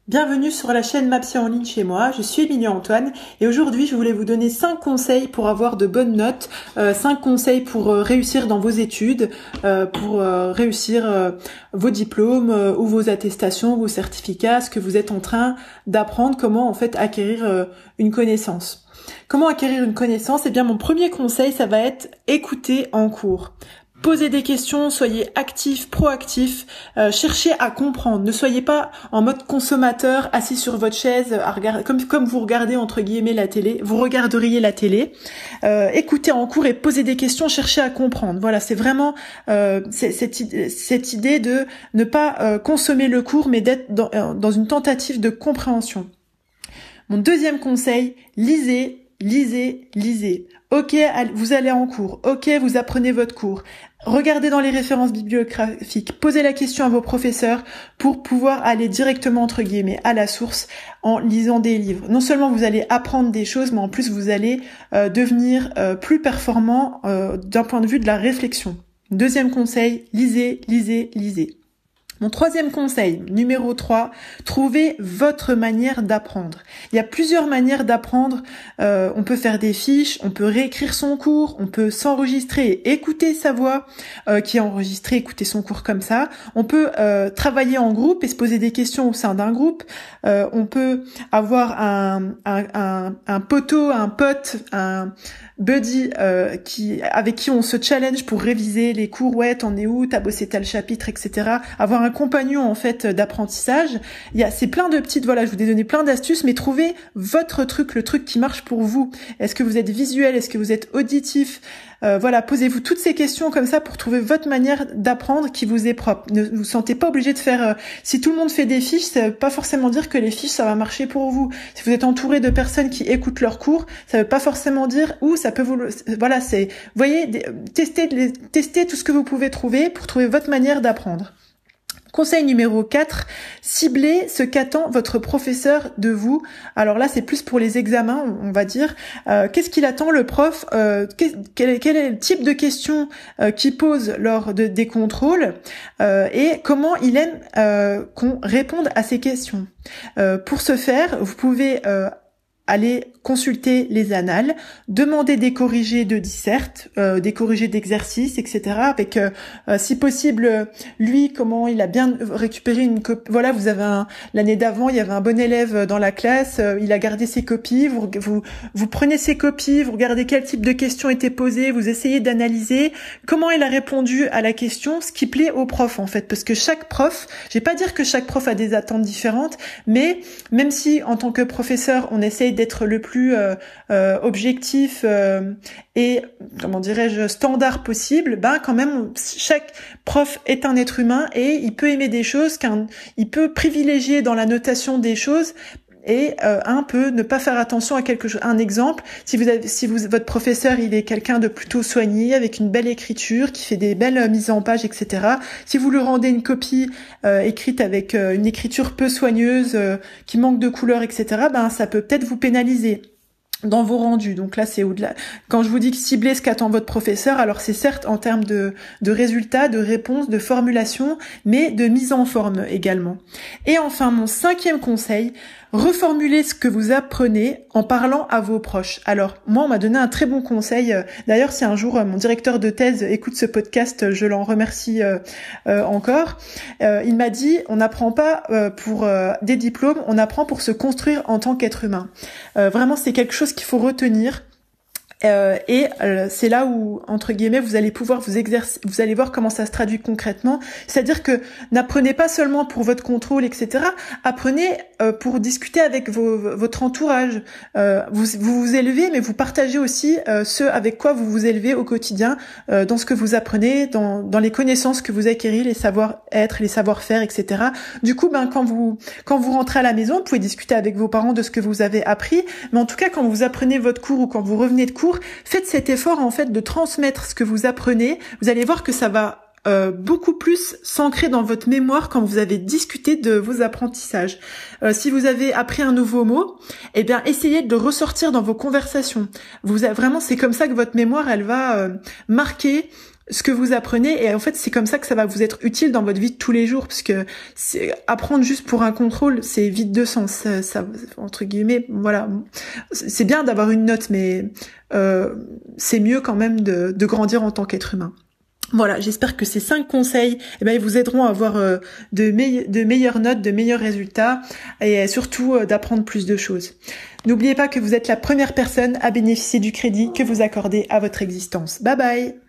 Bienvenue sur la chaîne MAPSy en ligne chez moi, je suis Emilie Antoine et aujourd'hui je voulais vous donner 5 conseils pour avoir de bonnes notes, 5 conseils pour réussir dans vos études, pour réussir vos diplômes ou vos attestations, vos certificats, ce que vous êtes en train d'apprendre, comment en fait acquérir une connaissance. Comment acquérir une connaissance? Eh bien mon premier conseil ça va être écouter en cours. Posez des questions, soyez actifs, proactifs, cherchez à comprendre. Ne soyez pas en mode consommateur, assis sur votre chaise, à regarder, comme vous regardez entre guillemets la télé, vous regarderiez la télé. Écoutez en cours et posez des questions, cherchez à comprendre. Voilà, c'est vraiment cette idée de ne pas consommer le cours, mais d'être dans une tentative de compréhension. Mon deuxième conseil, lisez. Ok, vous allez en cours. Ok, vous apprenez votre cours. Regardez dans les références bibliographiques. Posez la question à vos professeurs pour pouvoir aller directement, entre guillemets, à la source en lisant des livres. Non seulement vous allez apprendre des choses, mais en plus vous allez devenir plus performant d'un point de vue de la réflexion. Deuxième conseil, lisez. Mon troisième conseil, numéro 3, trouvez votre manière d'apprendre. Il y a plusieurs manières d'apprendre. On peut faire des fiches, on peut réécrire son cours, on peut s'enregistrer et écouter sa voix qui est enregistrée, écouter son cours comme ça. On peut travailler en groupe et se poser des questions au sein d'un groupe. On peut avoir un poteau, un pote, un buddy avec qui on se challenge pour réviser les cours. Ouais, t'en es où? T'as bossé tel chapitre, etc. Avoir un compagnon en fait d'apprentissage. C'est plein de petites, voilà, je vous ai donné plein d'astuces, mais trouvez votre truc, le truc qui marche pour vous. Est-ce que vous êtes visuel? Est-ce que vous êtes auditif? Voilà, posez-vous toutes ces questions comme ça pour trouver votre manière d'apprendre qui vous est propre. Ne vous sentez pas obligé de faire... si tout le monde fait des fiches, ça veut pas forcément dire que les fiches, ça va marcher pour vous. Si vous êtes entouré de personnes qui écoutent leurs cours, ça veut pas forcément dire où ça peut vous... Voilà, vous voyez, testez tout ce que vous pouvez trouver pour trouver votre manière d'apprendre. Conseil numéro 4, ciblez ce qu'attend votre professeur de vous. Alors là, c'est plus pour les examens, on va dire. Qu'est-ce qu'il attend le prof? Quel est le type de questions qu'il pose lors des contrôles et comment il aime qu'on réponde à ces questions. Pour ce faire, vous pouvez aller consulter les annales, demander des corrigés de disserte, des corrigés d'exercices, etc. Avec, si possible, lui, comment il a bien récupéré une copie. Voilà, vous avez l'année d'avant, il y avait un bon élève dans la classe, il a gardé ses copies, vous prenez ses copies, vous regardez quel type de questions étaient posées, vous essayez d'analyser comment il a répondu à la question, ce qui plaît au prof, en fait. Parce que chaque prof, je vais pas dire que chaque prof a des attentes différentes, mais même si, en tant que professeur, on essaye d'être le plus objectif et comment dirais-je standard possible, quand même chaque prof est un être humain et il peut aimer des choses, il peut privilégier dans la notation des choses et un peut ne pas faire attention à quelque chose. Un exemple, votre professeur il est quelqu'un de plutôt soigné avec une belle écriture qui fait des belles mises en page, etc. Si vous lui rendez une copie écrite avec une écriture peu soigneuse, qui manque de couleur, etc. Ça peut peut-être vous pénaliser dans vos rendus. Donc là, c'est au-delà. Quand je vous dis que ciblez ce qu'attend votre professeur, alors c'est certes en termes de résultats, de réponses, de formulation, mais de mise en forme également. Et enfin, mon 5e conseil, reformulez ce que vous apprenez en parlant à vos proches. Alors, moi, on m'a donné un très bon conseil. D'ailleurs, si un jour mon directeur de thèse écoute ce podcast, je l'en remercie encore. Il m'a dit, on n'apprend pas pour des diplômes, on apprend pour se construire en tant qu'être humain. Vraiment, c'est quelque chose qu'il faut retenir. C'est là où, entre guillemets, vous allez pouvoir vous exercer, vous allez voir comment ça se traduit concrètement. C'est-à-dire que n'apprenez pas seulement pour votre contrôle, etc. Apprenez pour discuter avec votre entourage. Vous élevez, mais vous partagez aussi ce avec quoi vous vous élevez au quotidien, dans ce que vous apprenez, dans les connaissances que vous acquérez, les savoir-être, les savoir-faire, etc. Du coup, quand vous rentrez à la maison, vous pouvez discuter avec vos parents de ce que vous avez appris. Mais en tout cas, quand vous apprenez votre cours ou quand vous revenez de cours, faites cet effort en fait de transmettre ce que vous apprenez. Vous allez voir que ça va beaucoup plus s'ancrer dans votre mémoire quand vous avez discuté de vos apprentissages. Si vous avez appris un nouveau mot, essayez de le ressortir dans vos conversations. Vraiment, c'est comme ça que votre mémoire, elle va marquer ce que vous apprenez, et en fait c'est comme ça que ça va vous être utile dans votre vie de tous les jours, parce que apprendre juste pour un contrôle, c'est vide de sens, ça entre guillemets, voilà, c'est bien d'avoir une note, mais c'est mieux quand même de grandir en tant qu'être humain. Voilà, j'espère que ces 5 conseils, ils vous aideront à avoir de meilleures notes, de meilleurs résultats, et surtout d'apprendre plus de choses. N'oubliez pas que vous êtes la première personne à bénéficier du crédit que vous accordez à votre existence. Bye bye!